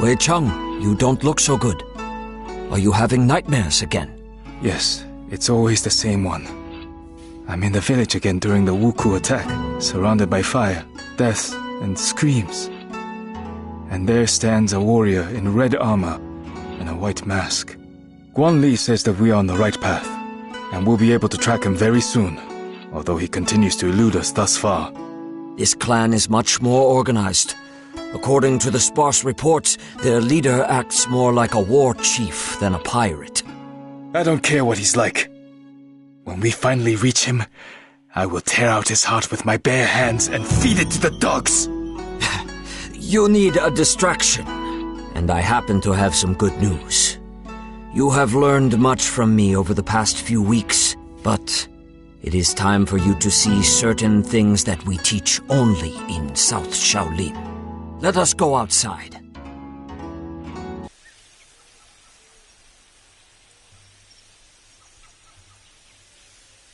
Wei Cheng, you don't look so good. Are you having nightmares again? Yes, it's always the same one. I'm in the village again during the Wuku attack, surrounded by fire, death, and screams. And there stands a warrior in red armor and a white mask. Guan Li says that we are on the right path, and we'll be able to track him very soon, although he continues to elude us thus far. This clan is much more organized. According to the sparse reports, their leader acts more like a war chief than a pirate. I don't care what he's like. When we finally reach him, I will tear out his heart with my bare hands and feed it to the dogs. You need a distraction, and I happen to have some good news. You have learned much from me over the past few weeks, but it is time for you to see certain things that we teach only in South Shaolin. Let us go outside.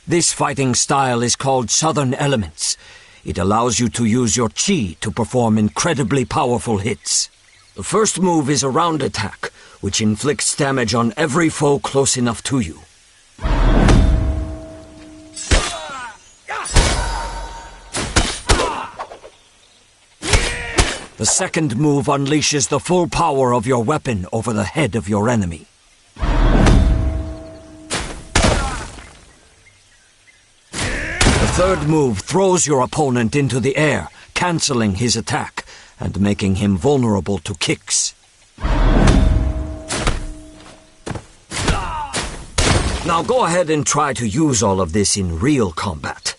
This fighting style is called Southern Elements. It allows you to use your chi to perform incredibly powerful hits. The first move is a round attack, which inflicts damage on every foe close enough to you. The second move unleashes the full power of your weapon over the head of your enemy. The third move throws your opponent into the air, cancelling his attack and making him vulnerable to kicks. Now go ahead and try to use all of this in real combat.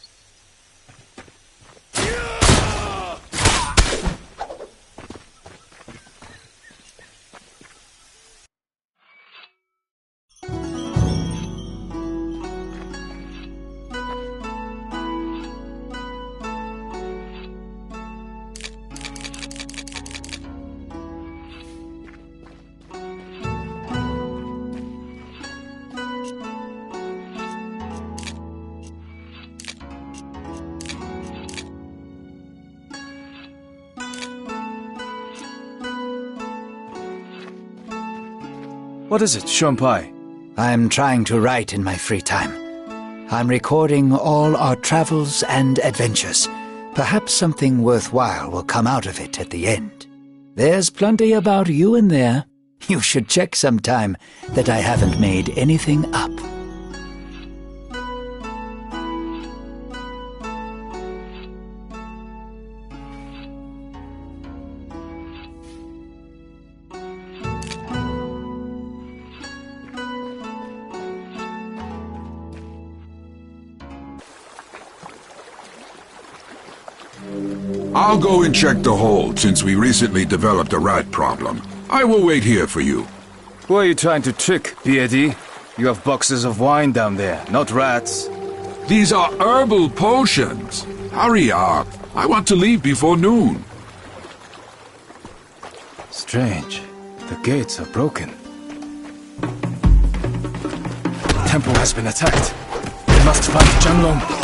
What is it, Shunpai? I'm trying to write in my free time. I'm recording all our travels and adventures. Perhaps something worthwhile will come out of it at the end. There's plenty about you in there. You should check sometime that I haven't made anything up. I'll go and check the hold since we recently developed a rat problem. I will wait here for you. Who are you trying to trick, Beardy? You have boxes of wine down there, not rats. These are herbal potions. Hurry up. I want to leave before noon. Strange. The gates are broken. The temple has been attacked. We must find Zhanglong.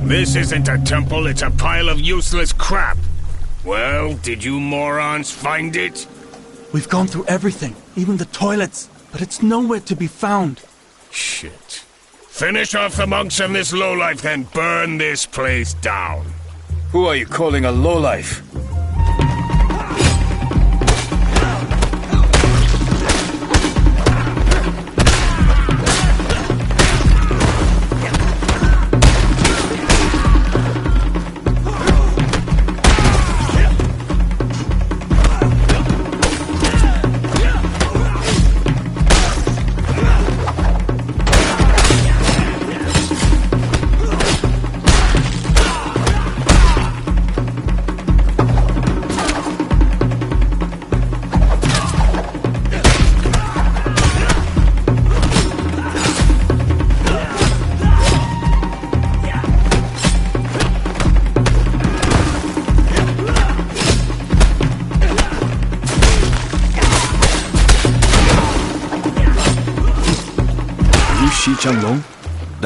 This isn't a temple, it's a pile of useless crap. Well, did you morons find it? We've gone through everything, even the toilets, but it's nowhere to be found. Shit. Finish off the monks and this lowlife, then burn this place down. Who are you calling a lowlife?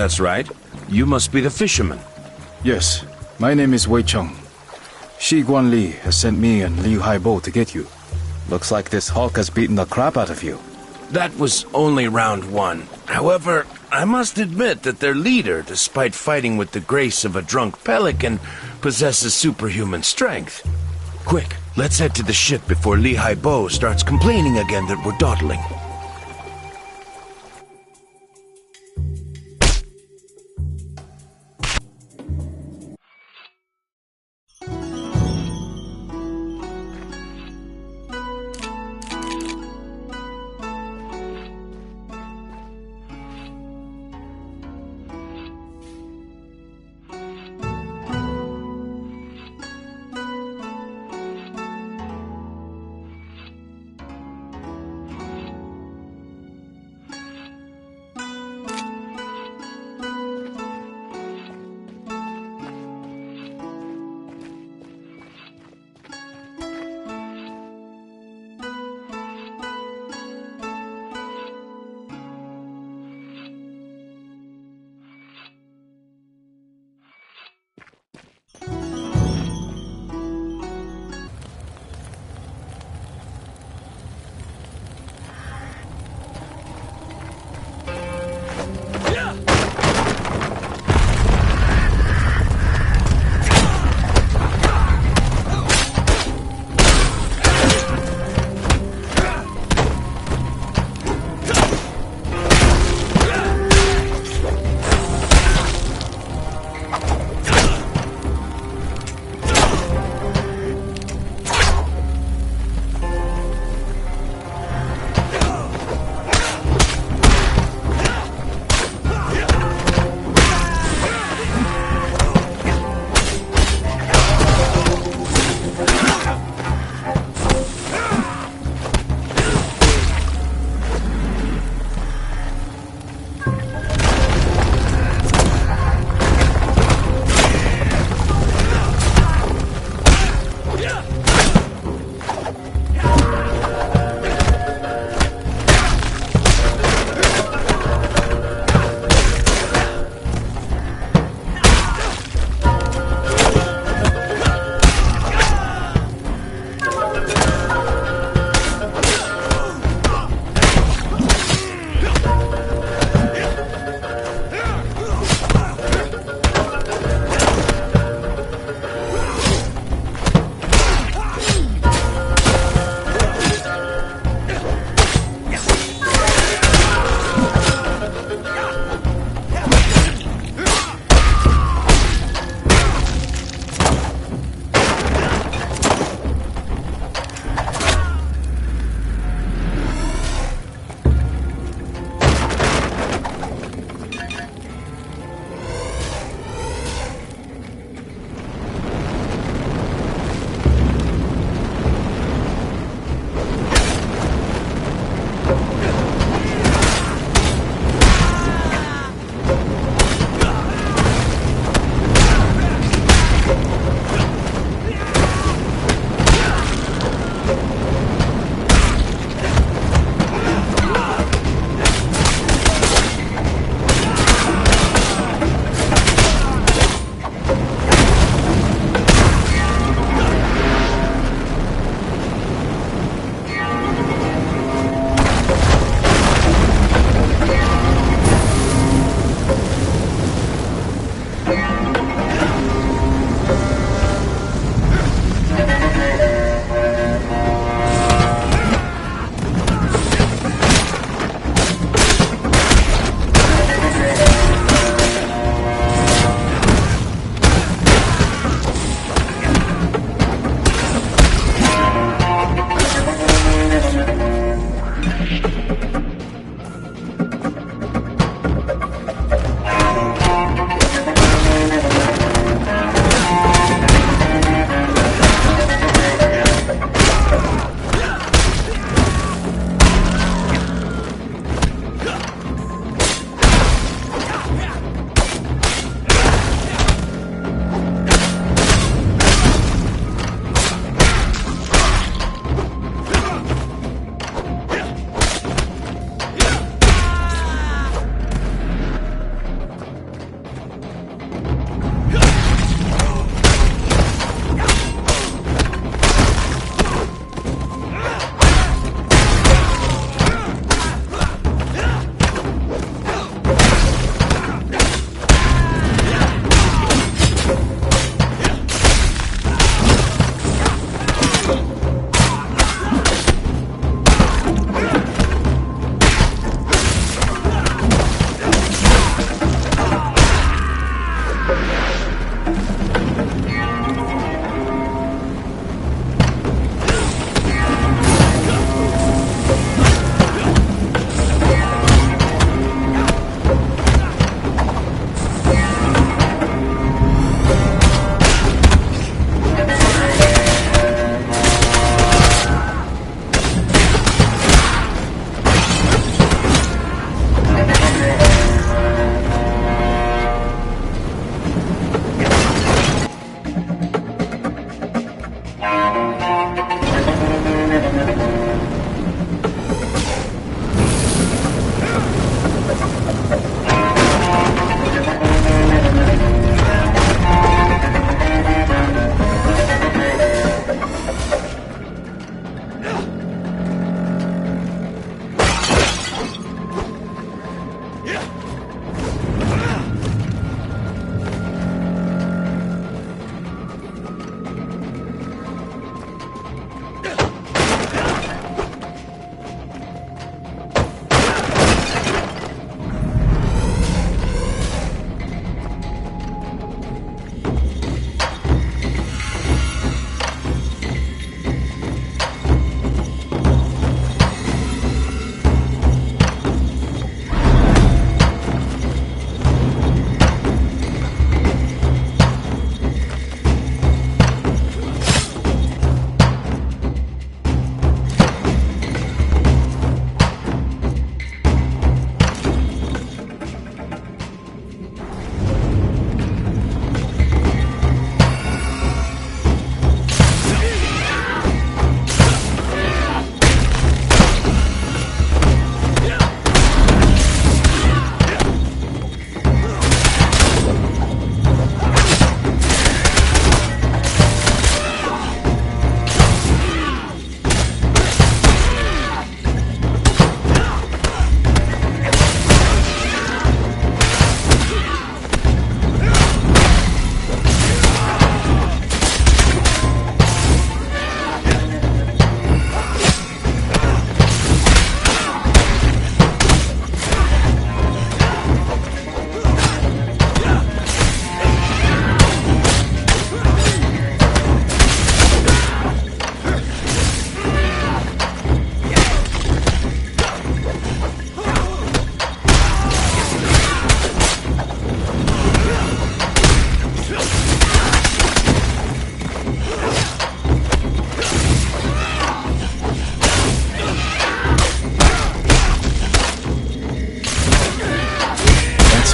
That's right. You must be the fisherman. Yes, my name is Wei Cheng. Shi Guan Li has sent me and Liu Haibo to get you. Looks like this Hulk has beaten the crap out of you. That was only round one. However, I must admit that their leader, despite fighting with the grace of a drunk pelican, possesses superhuman strength. Quick, let's head to the ship before Li Haibo starts complaining again that we're dawdling.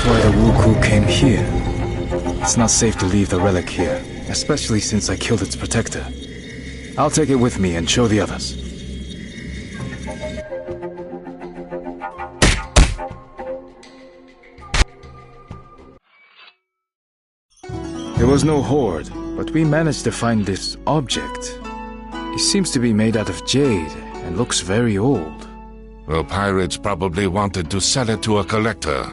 why the Wuku came here. It's not safe to leave the relic here, especially since I killed its protector. I'll take it with me and show the others. There was no horde, but we managed to find this object. It seems to be made out of jade and looks very old. The pirates probably wanted to sell it to a collector.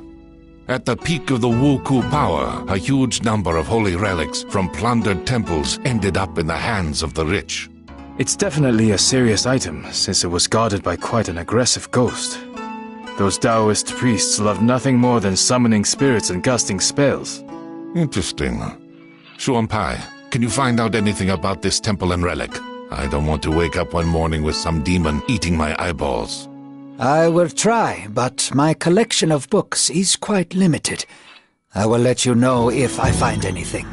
At the peak of the Wuku power, a huge number of holy relics from plundered temples ended up in the hands of the rich. It's definitely a serious item, since it was guarded by quite an aggressive ghost. Those Taoist priests love nothing more than summoning spirits and casting spells. Interesting. Xuanpai, can you find out anything about this temple and relic? I don't want to wake up one morning with some demon eating my eyeballs. I will try, but my collection of books is quite limited. I will let you know if I find anything.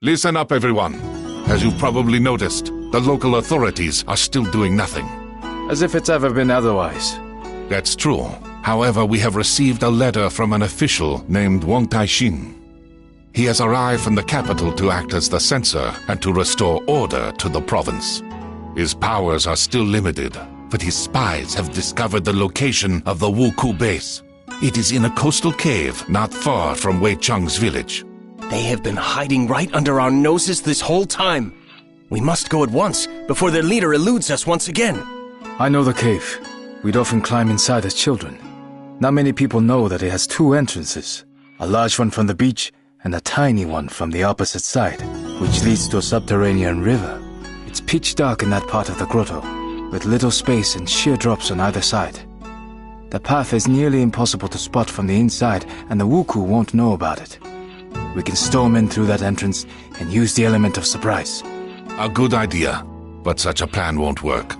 Listen up, everyone. As you've probably noticed, the local authorities are still doing nothing. As if it's ever been otherwise. That's true. However, we have received a letter from an official named Wang Taixin. He has arrived from the capital to act as the censor and to restore order to the province. His powers are still limited, but his spies have discovered the location of the Wuku base. It is in a coastal cave not far from Wei Cheng's village. They have been hiding right under our noses this whole time. We must go at once, before their leader eludes us once again. I know the cave. We'd often climb inside as children. Not many people know that it has two entrances. A large one from the beach, and a tiny one from the opposite side, which leads to a subterranean river. It's pitch dark in that part of the grotto, with little space and sheer drops on either side. The path is nearly impossible to spot from the inside, and the Wuku won't know about it. We can storm in through that entrance and use the element of surprise. A good idea, but such a plan won't work.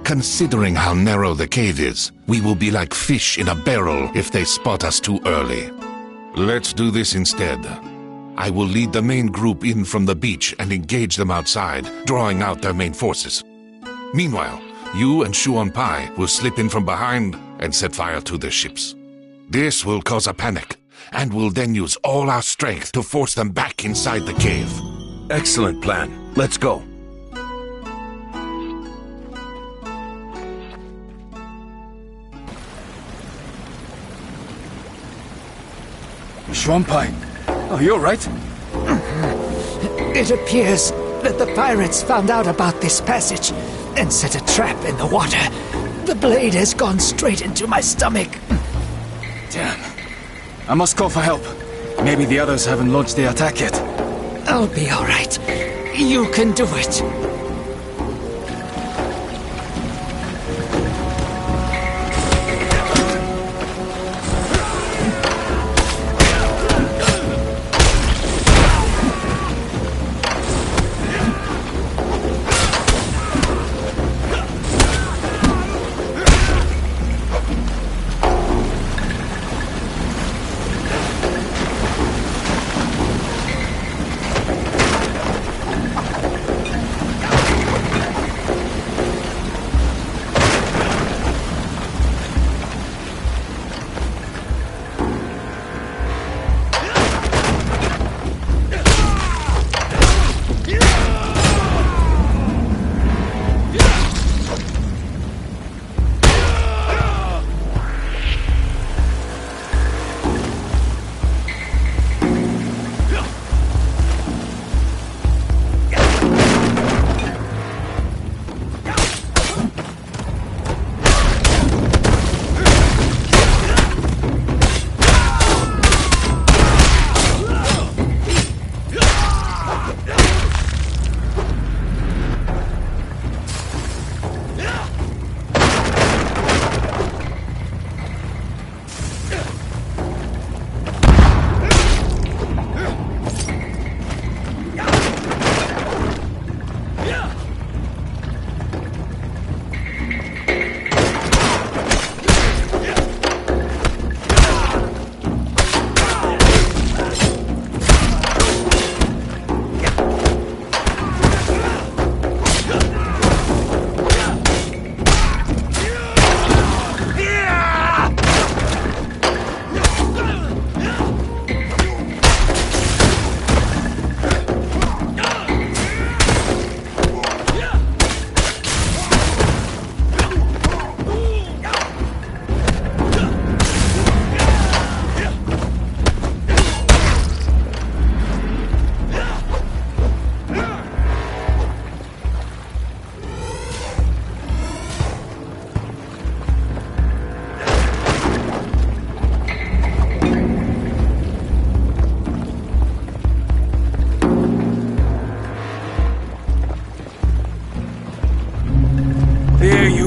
Considering how narrow the cave is, we will be like fish in a barrel if they spot us too early. Let's do this instead. I will lead the main group in from the beach and engage them outside, drawing out their main forces. Meanwhile, you and Xuanpai will slip in from behind and set fire to their ships. This will cause a panic, and we'll then use all our strength to force them back inside the cave. Excellent plan. Let's go. Xuanpai, are you alright? It appears that the pirates found out about this passage and set a trap in the water. The blade has gone straight into my stomach. Damn. I must call for help. Maybe the others haven't launched the attack yet. I'll be all right. You can do it.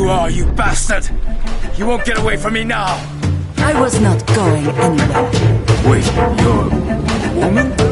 you are, you bastard! You won't get away from me now! I was not going anywhere. Wait, you're a woman?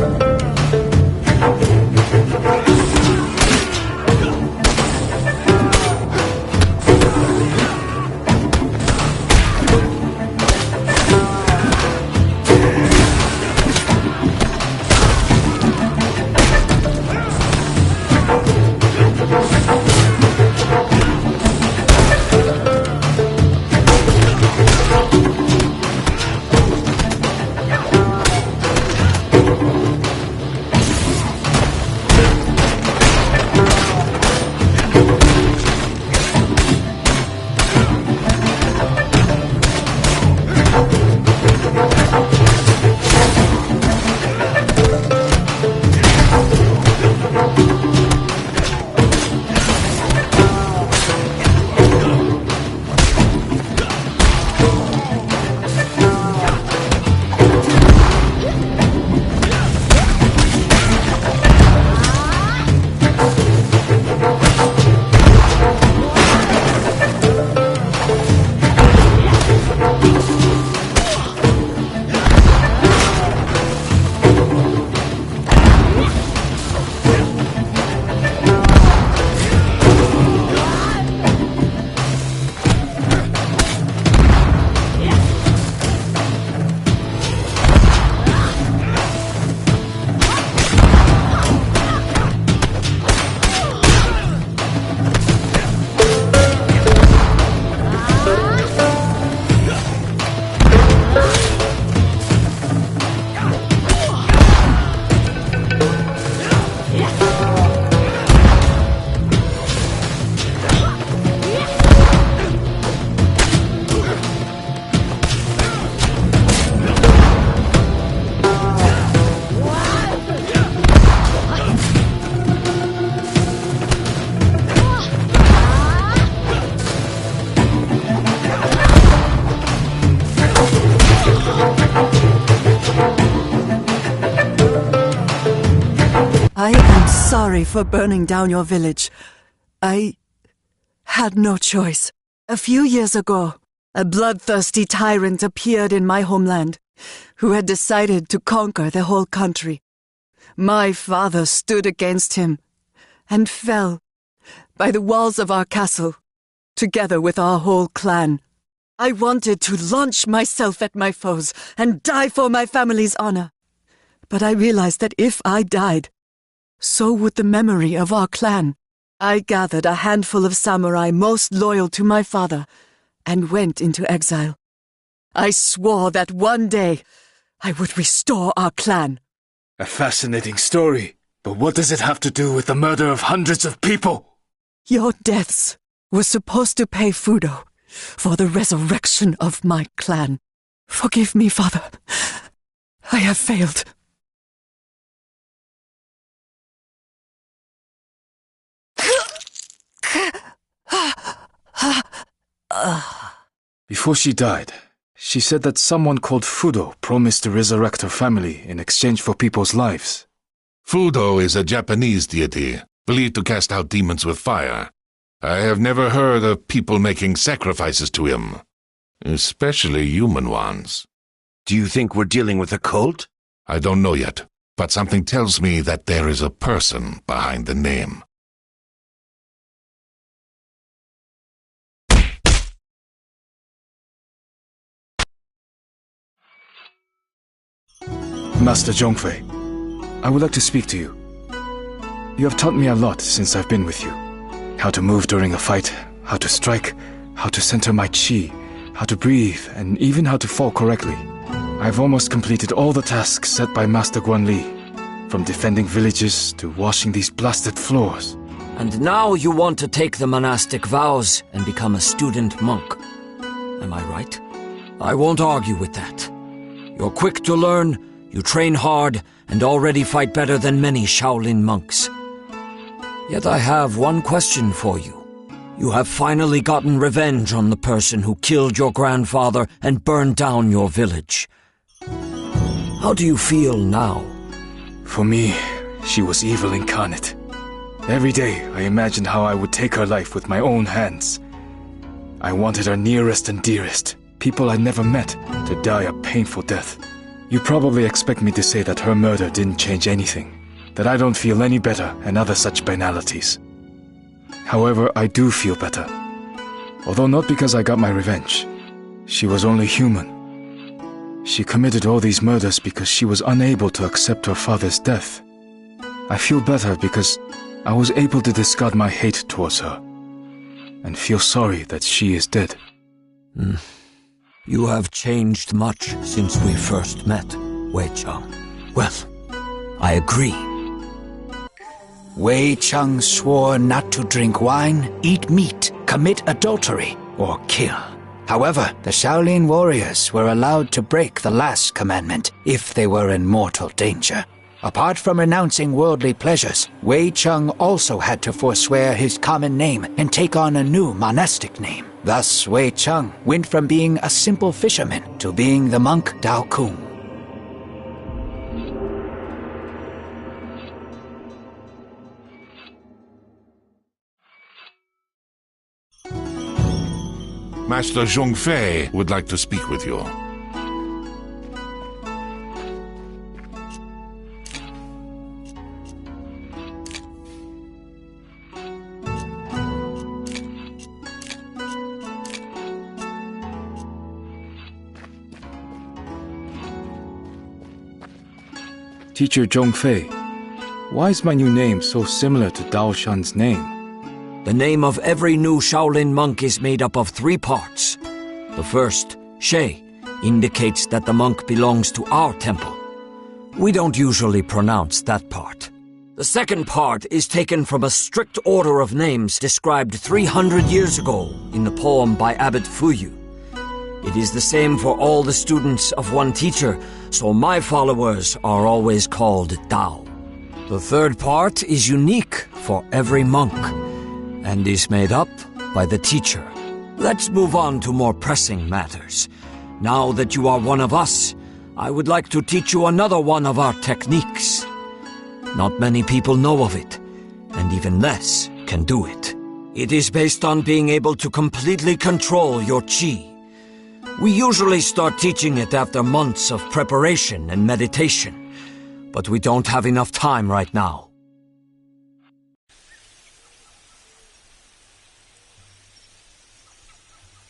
I am sorry for burning down your village. I had no choice. A few years ago, a bloodthirsty tyrant appeared in my homeland, who had decided to conquer the whole country. My father stood against him, and fell by the walls of our castle, together with our whole clan. I wanted to launch myself at my foes and die for my family's honor. But I realized that if I died, so would the memory of our clan. I gathered a handful of samurai most loyal to my father and went into exile. I swore that one day I would restore our clan. A fascinating story, but what does it have to do with the murder of hundreds of people? Your deaths were supposed to pay Fudo for the resurrection of my clan. Forgive me, father. I have failed. Before she died, she said that someone called Fudo promised to resurrect her family in exchange for people's lives. Fudo is a Japanese deity, believed to cast out demons with fire. I have never heard of people making sacrifices to him, especially human ones. Do you think we're dealing with a cult? I don't know yet, but something tells me that there is a person behind the name. Master Zhongfei, I would like to speak to you. You have taught me a lot since I've been with you. How to move during a fight, how to strike, how to center my chi, how to breathe, and even how to fall correctly. I've almost completed all the tasks set by Master Guanli, from defending villages to washing these blasted floors. And now you want to take the monastic vows and become a student monk. Am I right? I won't argue with that. You're quick to learn, you train hard, and already fight better than many Shaolin monks. Yet I have one question for you. You have finally gotten revenge on the person who killed your grandfather and burned down your village. How do you feel now? For me, she was evil incarnate. Every day I imagined how I would take her life with my own hands. I wanted our nearest and dearest, people I never met, to die a painful death. You probably expect me to say that her murder didn't change anything, that I don't feel any better, and other such banalities. However, I do feel better. Although not because I got my revenge. She was only human. She committed all these murders because she was unable to accept her father's death. I feel better because I was able to discard my hate towards her, and feel sorry that she is dead. You have changed much since we first met, Wei Cheng. Well, I agree. Wei Cheng swore not to drink wine, eat meat, commit adultery, or kill. However, the Shaolin warriors were allowed to break the last commandment if they were in mortal danger. Apart from renouncing worldly pleasures, Wei Cheng also had to forswear his common name and take on a new monastic name. Thus, Wei Cheng went from being a simple fisherman to being the monk Dao Kung. Master Zhongfei would like to speak with you. Teacher Zhongfei, why is my new name so similar to Dao Shan's name? The name of every new Shaolin monk is made up of 3 parts. The first, She, indicates that the monk belongs to our temple. We don't usually pronounce that part. The second part is taken from a strict order of names described 300 years ago in the poem by Abbot Fuyu. It is the same for all the students of one teacher, so my followers are always called Dao. The third part is unique for every monk, and is made up by the teacher. Let's move on to more pressing matters. Now that you are one of us, I would like to teach you another one of our techniques. Not many people know of it, and even less can do it. It is based on being able to completely control your chi. We usually start teaching it after months of preparation and meditation, but we don't have enough time right now.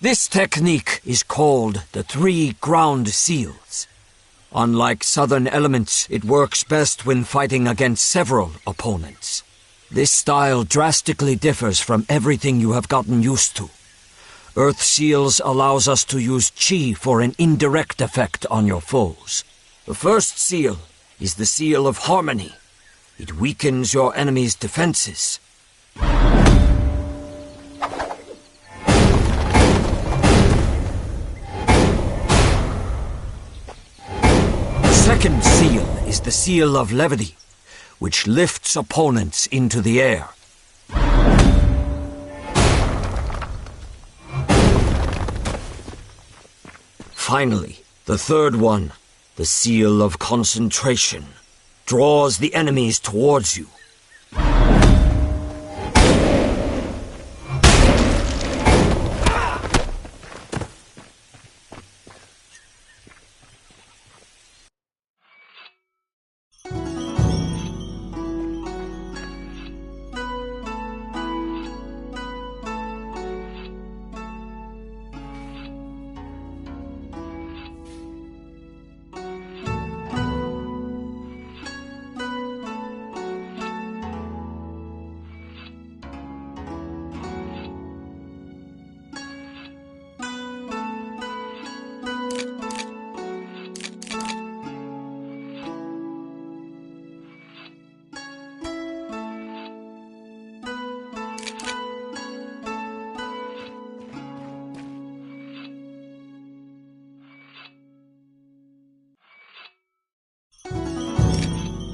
This technique is called the 3 ground seals. Unlike southern elements, it works best when fighting against several opponents. This style drastically differs from everything you have gotten used to. Earth Seals allows us to use Qi for an indirect effect on your foes. The first seal is the Seal of Harmony. It weakens your enemy's defenses. The second seal is the Seal of Levity, which lifts opponents into the air. Finally, the third one, the Seal of Concentration, draws the enemies towards you.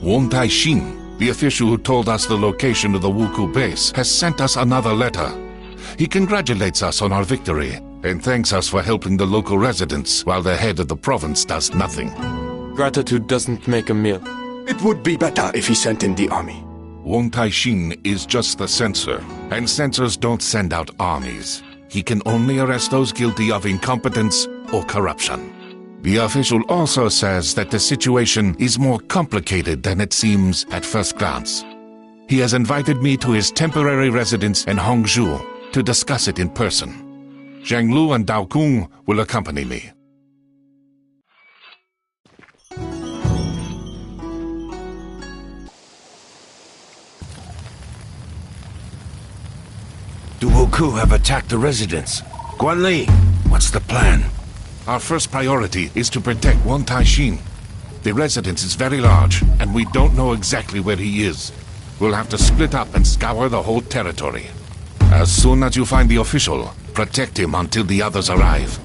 Wong Tai-shin, the official who told us the location of the Wuku base, has sent us another letter. He congratulates us on our victory, and thanks us for helping the local residents, while the head of the province does nothing. Gratitude doesn't make a meal. It would be better if he sent in the army. Wong Tai-shin is just the censor, and censors don't send out armies. he can only arrest those guilty of incompetence or corruption. The official also says that the situation is more complicated than it seems at first glance. He has invited me to his temporary residence in Hongzhou to discuss it in person. Zhang Lu and Dao Kung will accompany me. The Wuku have attacked the residence. Guan Li, what's the plan? Our first priority is to protect Wan Taixin. The residence is very large, and we don't know exactly where he is. We'll have to split up and scour the whole territory. As soon as you find the official, protect him until the others arrive.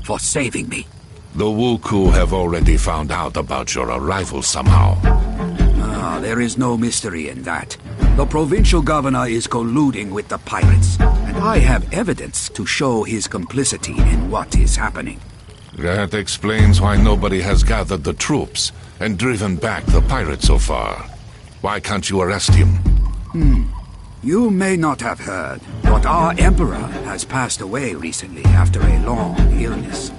for saving me. The Wuku have already found out about your arrival somehow. There is no mystery in that. The provincial governor is colluding with the pirates, and I have evidence to show his complicity in what is happening. That explains why nobody has gathered the troops and driven back the pirates so far. Why can't you arrest him? You may not have heard, but our emperor has passed away recently after a long illness.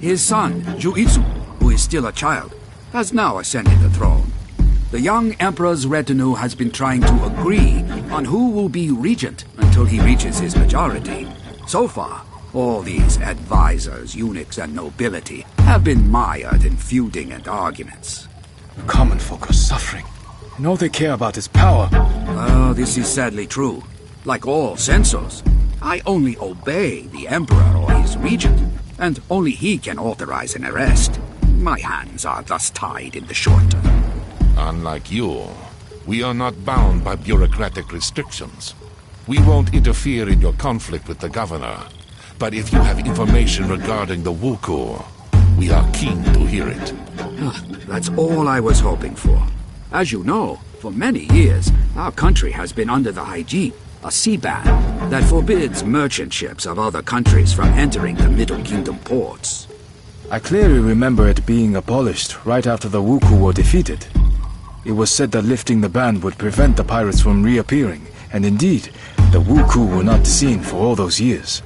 His son, Juitsu, who is still a child, has now ascended the throne. The young emperor's retinue has been trying to agree on who will be regent until he reaches his majority. So far, all these advisors, eunuchs, and nobility have been mired in feuding and arguments. The common folk are suffering, and all they care about is power. This is sadly true. Like all censors, I only obey the emperor or his regent, and only he can authorize an arrest. My hands are thus tied in the short term. Unlike you, we are not bound by bureaucratic restrictions. We won't interfere in your conflict with the governor. But if you have information regarding the Wuku, we are keen to hear it. That's all I was hoping for. As you know, for many years, our country has been under the Haiji, a sea ban that forbids merchant ships of other countries from entering the Middle Kingdom ports. I clearly remember it being abolished right after the Wuku were defeated. It was said that lifting the ban would prevent the pirates from reappearing, and indeed, the Wuku were not seen for all those years.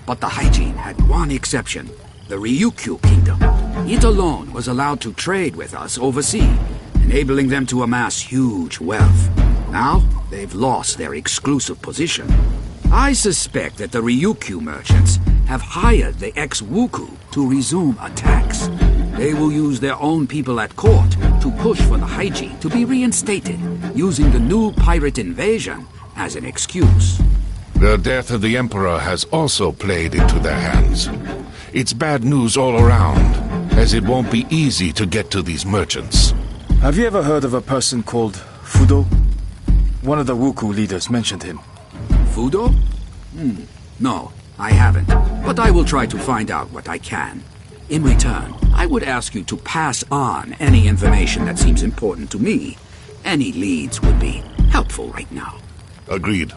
But the Haijin had one exception, the Ryukyu Kingdom. It alone was allowed to trade with us overseas, enabling them to amass huge wealth. Now, they've lost their exclusive position. I suspect that the Ryukyu merchants have hired the ex-Wuku to resume attacks. They will use their own people at court to push for the Haiji to be reinstated, using the new pirate invasion as an excuse. The death of the Emperor has also played into their hands. It's bad news all around, as it won't be easy to get to these merchants. Have you ever heard of a person called Fudo? One of the Wuku leaders mentioned him. Fudo? No, I haven't. But I will try to find out what I can. In return, I would ask you to pass on any information that seems important to me. Any leads would be helpful right now. Agreed.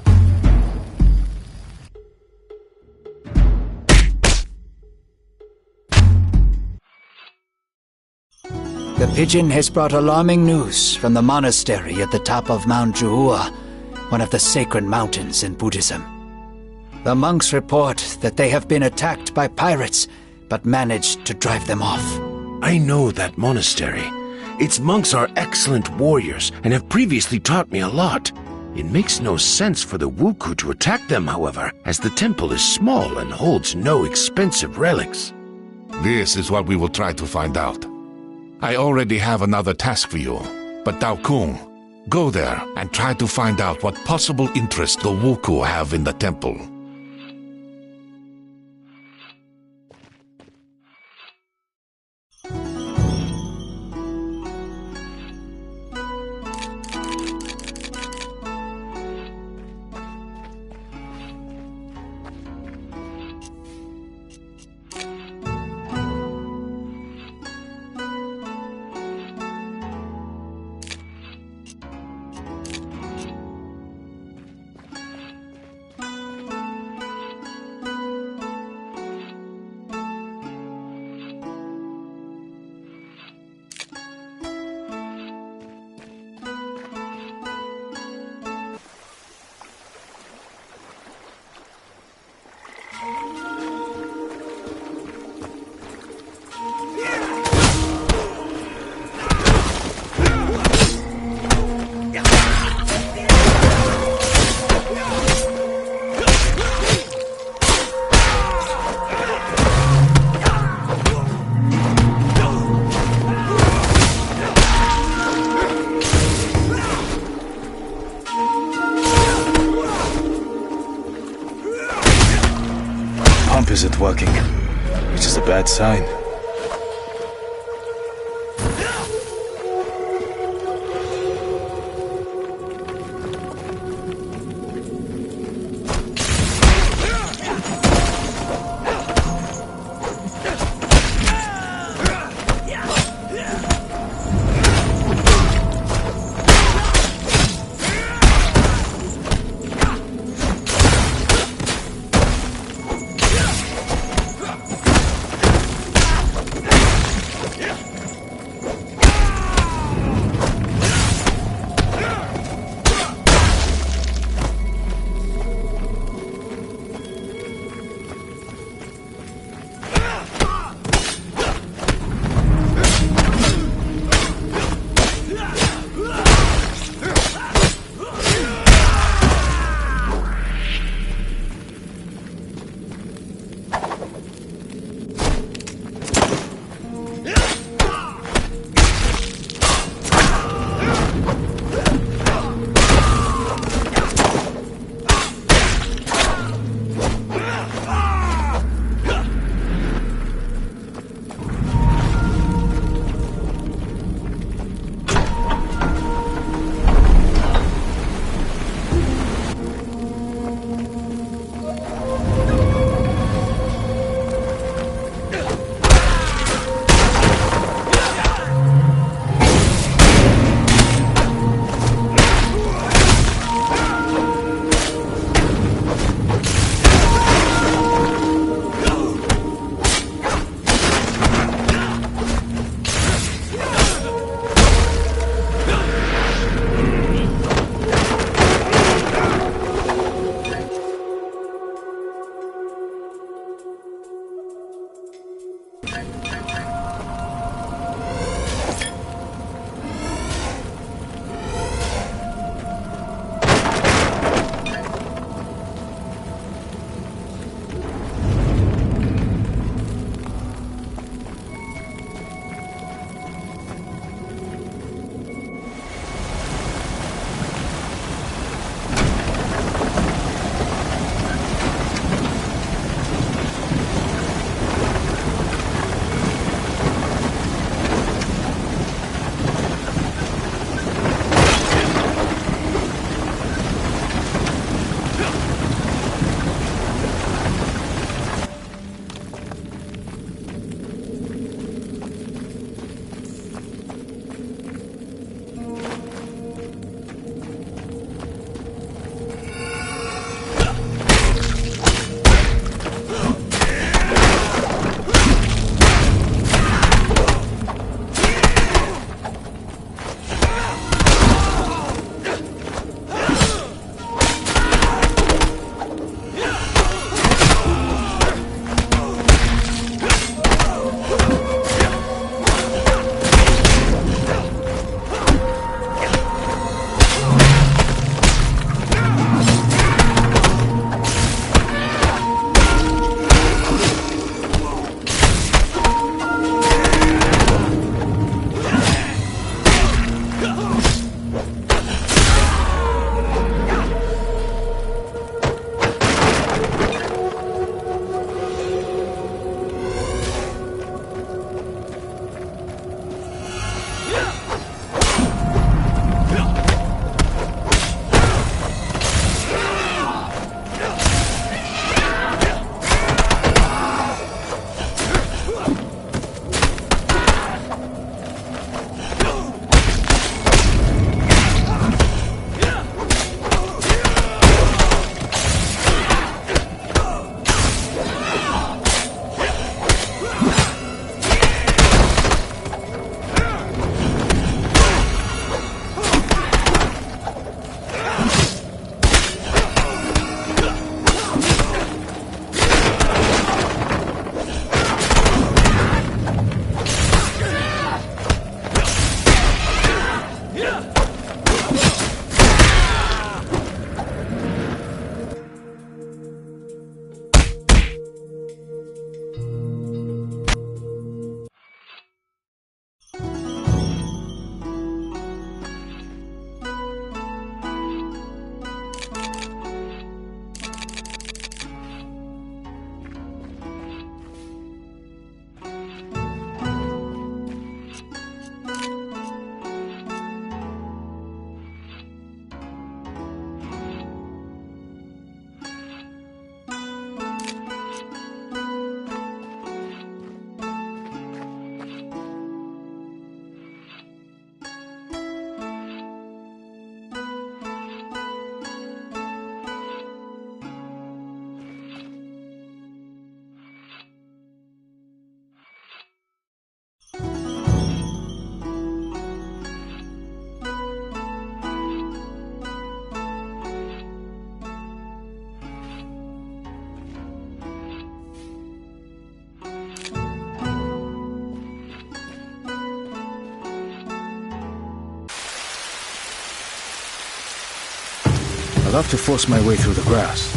The pigeon has brought alarming news from the monastery at the top of Mount Juhua, one of the sacred mountains in Buddhism. The monks report that they have been attacked by pirates, but managed to drive them off. I know that monastery. Its monks are excellent warriors and have previously taught me a lot. It makes no sense for the Wuku to attack them, however, as the temple is small and holds no expensive relics. This is what we will try to find out. I already have another task for you, but Dao Kung, go there and try to find out what possible interest the Wuku have in the temple. Isn't working, which is a bad sign. I'll have to force my way through the grass.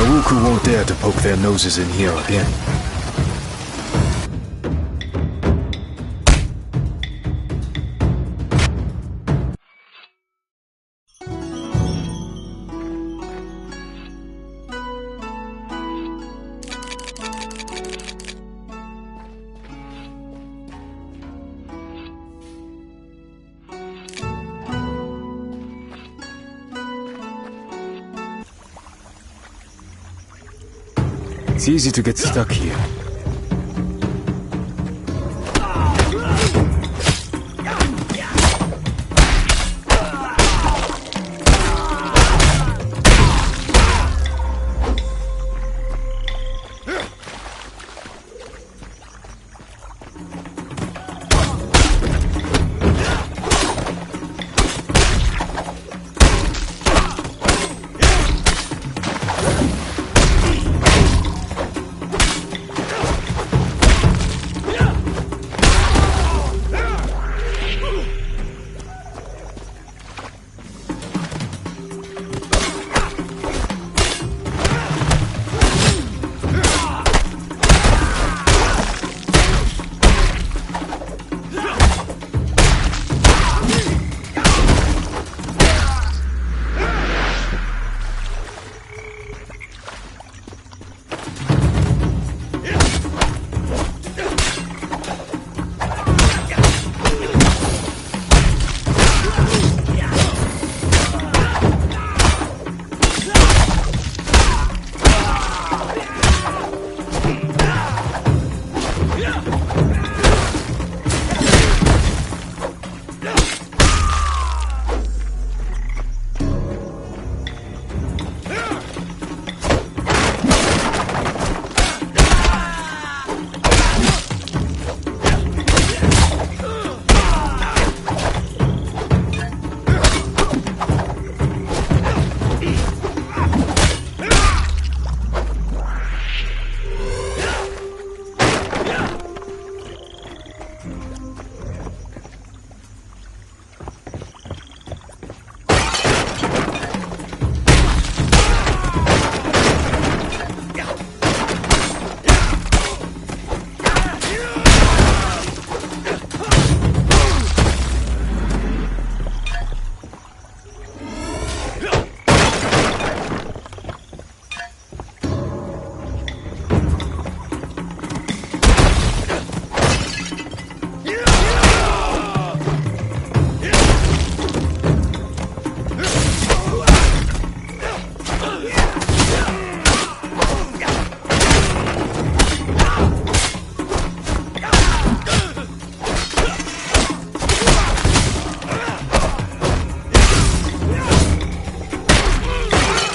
The Wuku won't dare to poke their noses in here again. It's easy to get stuck here.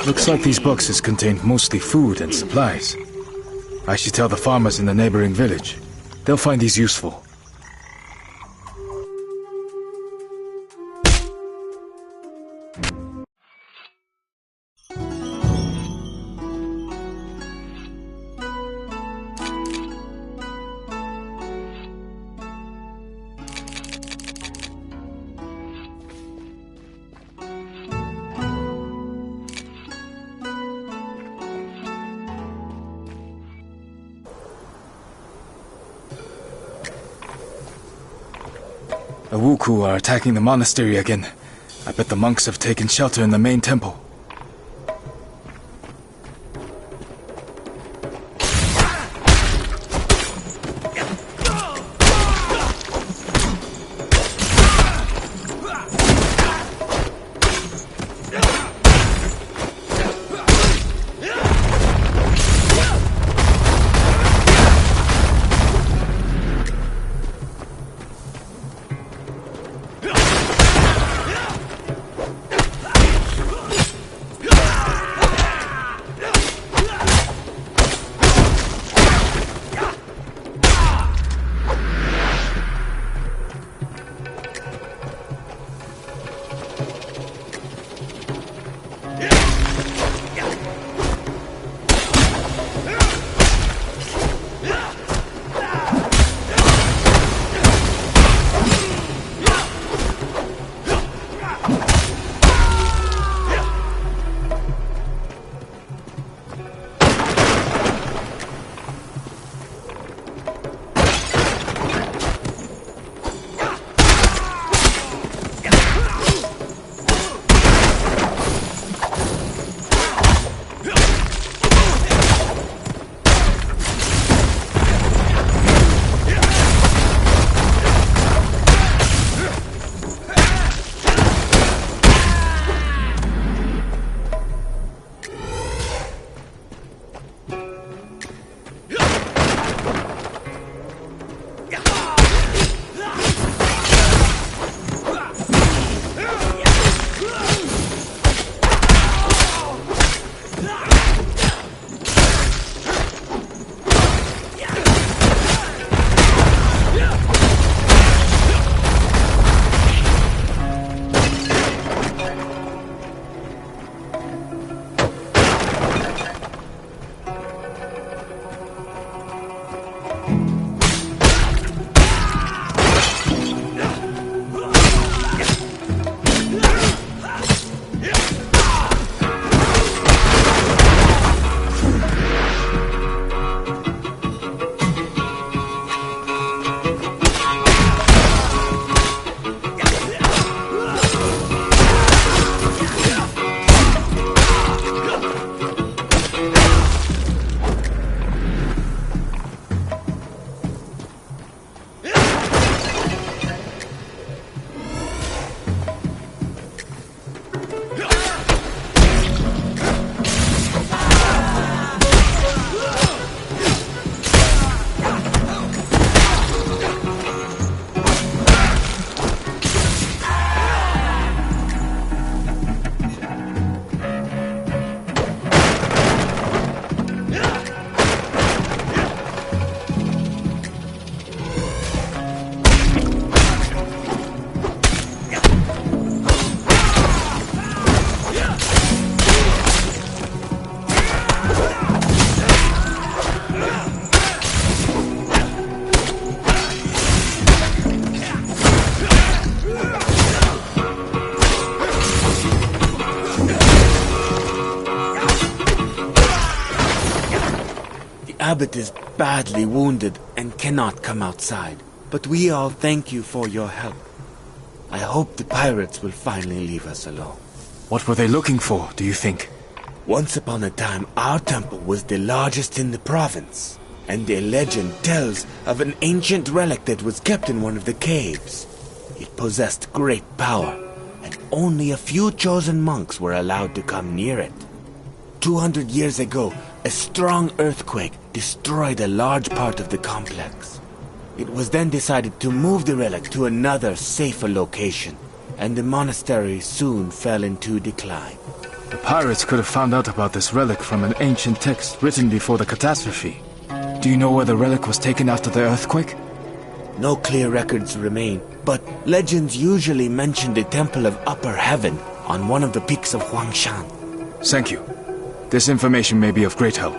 Looks like these boxes contain mostly food and supplies. I should tell the farmers in the neighboring village. They'll find these useful. The Wuku are attacking the monastery again. I bet the monks have taken shelter in the main temple. abbot is badly wounded and cannot come outside. But we all thank you for your help. I hope the pirates will finally leave us alone. What were they looking for, do you think? Once upon a time, our temple was the largest in the province, and the legend tells of an ancient relic that was kept in one of the caves. It possessed great power, and only a few chosen monks were allowed to come near it. 200 years ago, a strong earthquake destroyed a large part of the complex. It was then decided to move the relic to another, safer location, and the monastery soon fell into decline. The pirates could have found out about this relic from an ancient text written before the catastrophe. Do you know where the relic was taken after the earthquake? No clear records remain, but legends usually mention the Temple of Upper Heaven on one of the peaks of Huangshan. Thank you. This information may be of great help.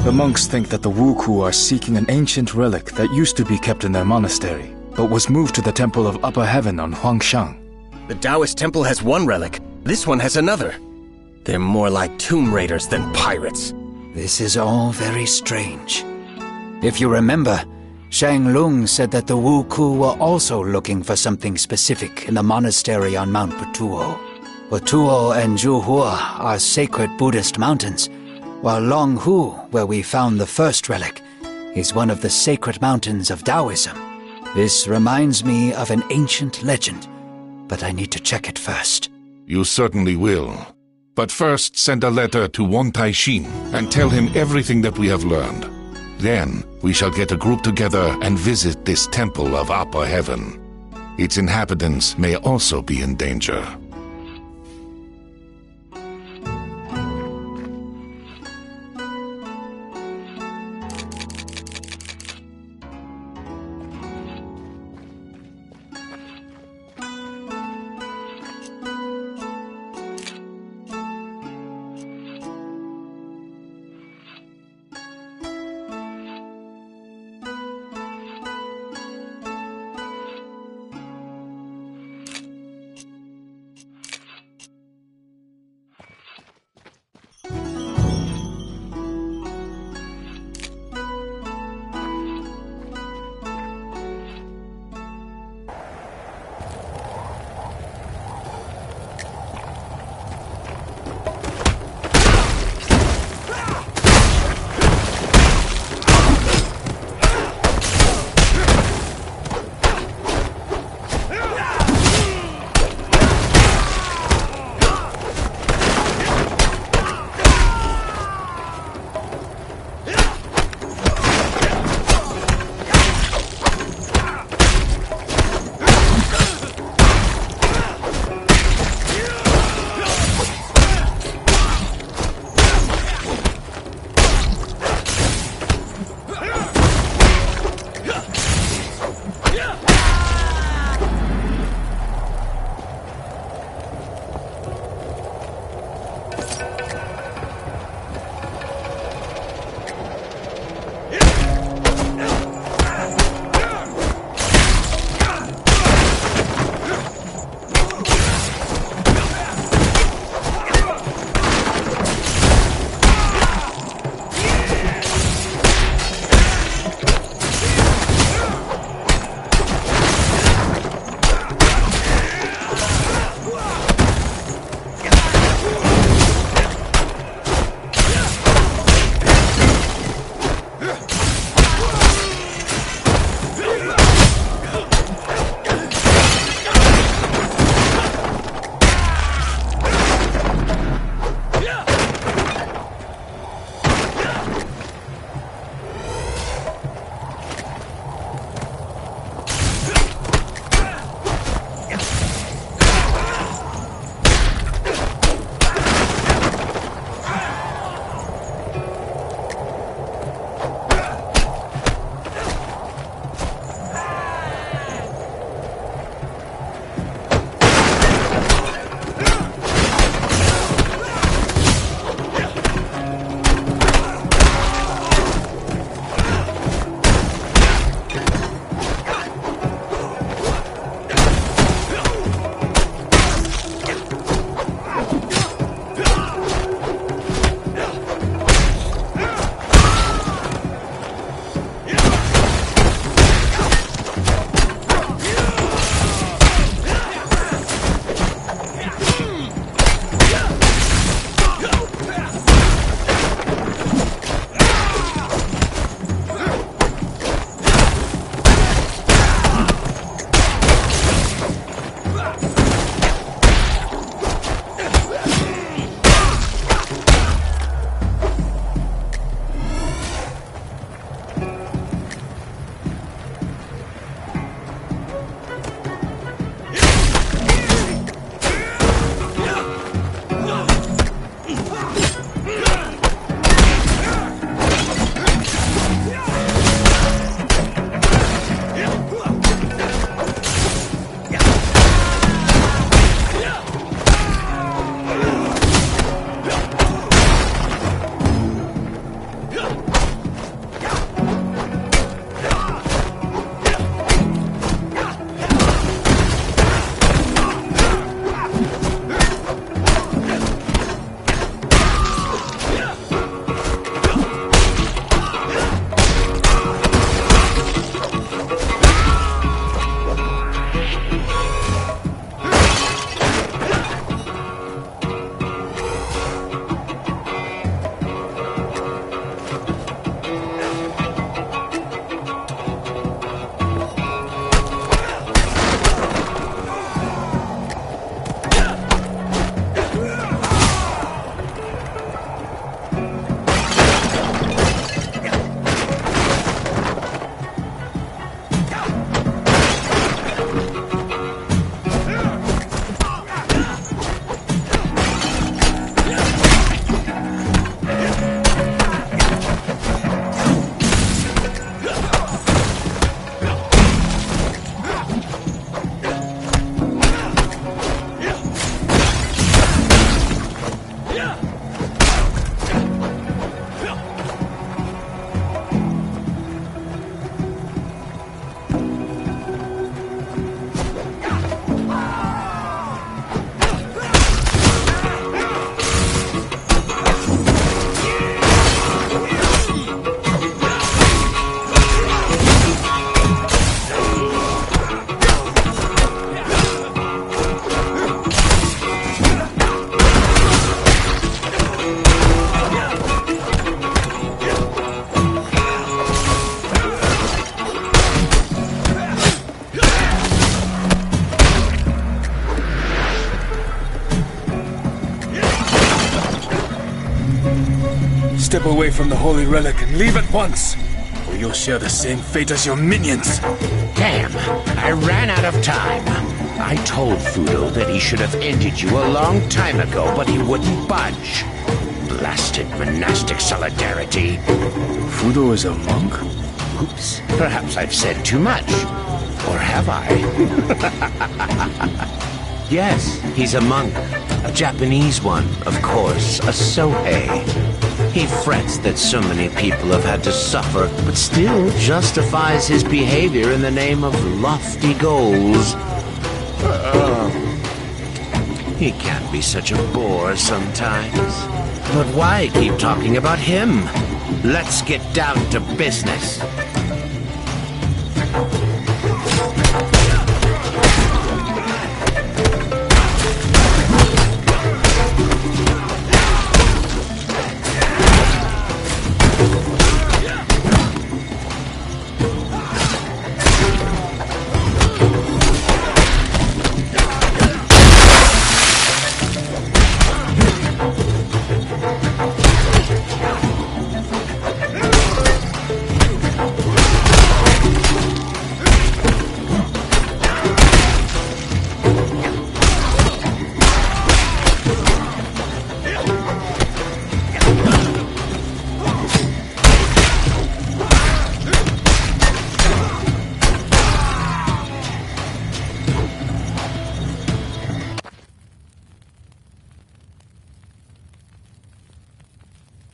The monks think that the Wuku are seeking an ancient relic that used to be kept in their monastery, but was moved to the Temple of Upper Heaven on Huangshan. The Taoist temple has one relic. This one has another. They're more like tomb raiders than pirates. This is all very strange. If you remember, Shang Lung said that the Wuku were also looking for something specific in the monastery on Mount Batuo. Batuo and Zhuhua are sacred Buddhist mountains, while Longhu, where we found the first relic, is one of the sacred mountains of Taoism. This reminds me of an ancient legend, but I need to check it first. You certainly will. But first send a letter to Won Tai-shin and tell him everything that we have learned. Then we shall get a group together and visit this Temple of Upper Heaven. Its inhabitants may also be in danger. step away from the holy relic and leave at once, or you'll share the same fate as your minions. Damn, I ran out of time. I told Fudo that he should have ended you a long time ago, but he wouldn't budge. Blasted monastic solidarity. Fudo is a monk? Oops, perhaps I've said too much. Or have I? Yes, he's a monk. A Japanese one, of course, a Sohei. He frets that so many people have had to suffer, but still justifies his behavior in the name of lofty goals. He can be such a bore sometimes. But why keep talking about him? Let's get down to business.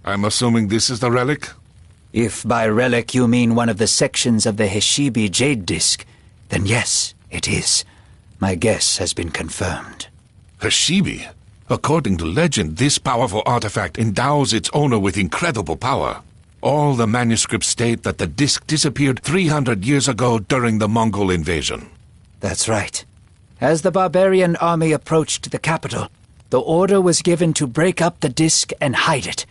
I'm assuming this is the relic? If by relic you mean one of the sections of the Heshibi Jade Disc, then yes, it is. My guess has been confirmed. Heshibi? According to legend, this powerful artifact endows its owner with incredible power. All the manuscripts state that the disc disappeared 300 years ago during the Mongol invasion. That's right. As the barbarian army approached the capital, the order was given to break up the disc and hide it.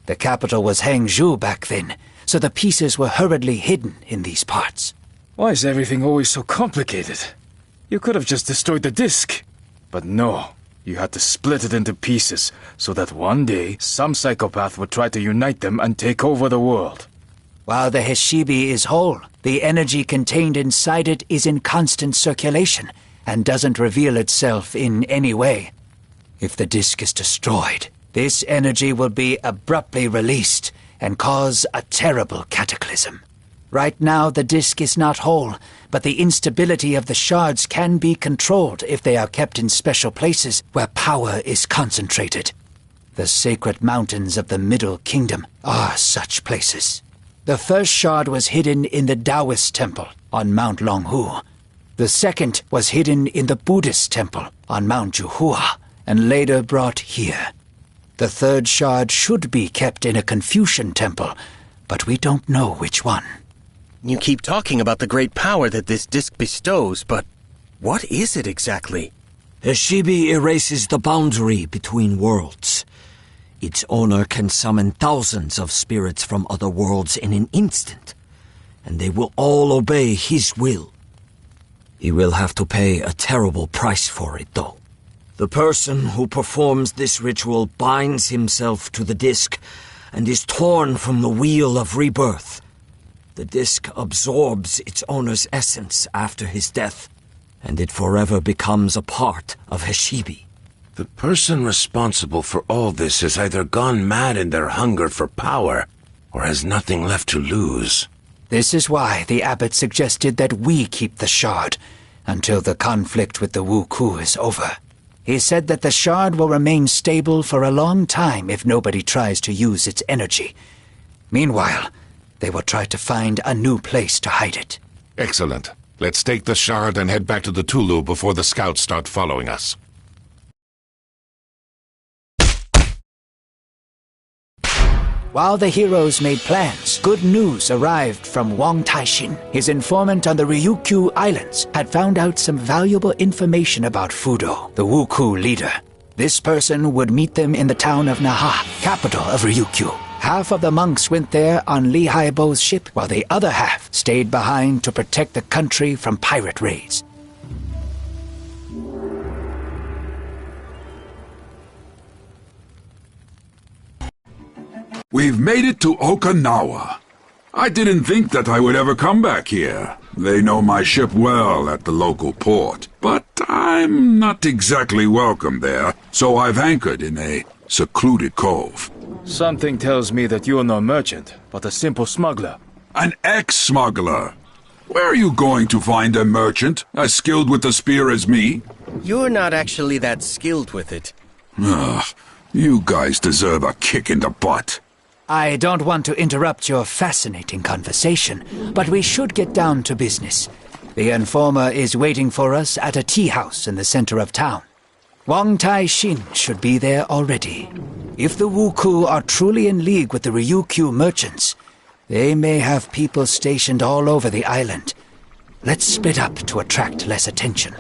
The capital was Hangzhou back then, so the pieces were hurriedly hidden in these parts. Why is everything always so complicated? You could have just destroyed the disc. But no, you had to split it into pieces, so that one day some psychopath would try to unite them and take over the world. While the Heshibi is whole, the energy contained inside it is in constant circulation, and doesn't reveal itself in any way. If the disc is destroyed, this energy will be abruptly released and cause a terrible cataclysm. Right now, the disc is not whole, but the instability of the shards can be controlled if they are kept in special places where power is concentrated. The sacred mountains of the Middle Kingdom are such places. The first shard was hidden in the Taoist temple on Mount Longhu. The second was hidden in the Buddhist temple on Mount Juhua, and later brought here. The third shard should be kept in a Confucian temple, but we don't know which one. You keep talking about the great power that this disc bestows, but what is it exactly? Heshibi erases the boundary between worlds. Its owner can summon thousands of spirits from other worlds in an instant, and they will all obey his will. He will have to pay a terrible price for it, though. The person who performs this ritual binds himself to the disc and is torn from the wheel of rebirth. The disc absorbs its owner's essence after his death, and it forever becomes a part of Heshibi. The person responsible for all this has either gone mad in their hunger for power, or has nothing left to lose. This is why the abbot suggested that we keep the shard until the conflict with the Wu Ku is over. He said that the shard will remain stable for a long time if nobody tries to use its energy. Meanwhile, they will try to find a new place to hide it. Excellent. Let's take the shard and head back to the Tulu before the scouts start following us. While the heroes made plans, good news arrived from Wang Taixin. His informant on the Ryukyu Islands had found out some valuable information about Fudo, the Wuku leader. This person would meet them in the town of Naha, capital of Ryukyu. Half of the monks went there on Li Haibo's ship, while the other half stayed behind to protect the country from pirate raids. We We've made it to Okinawa. I didn't think that I would ever come back here. They know my ship well at the local port, but I'm not exactly welcome there, so I've anchored in a secluded cove. Something tells me that you're no merchant, but a simple smuggler. An ex-smuggler. Where are you going to find a merchant as skilled with the spear as me? You're not actually that skilled with it. Ugh, you guys deserve a kick in the butt. I don't want to interrupt your fascinating conversation, but we should get down to business. The informer is waiting for us at a tea house in the center of town. Wang Tai Shin should be there already. If the Wuku are truly in league with the Ryukyu merchants, they may have people stationed all over the island. Let's split up to attract less attention.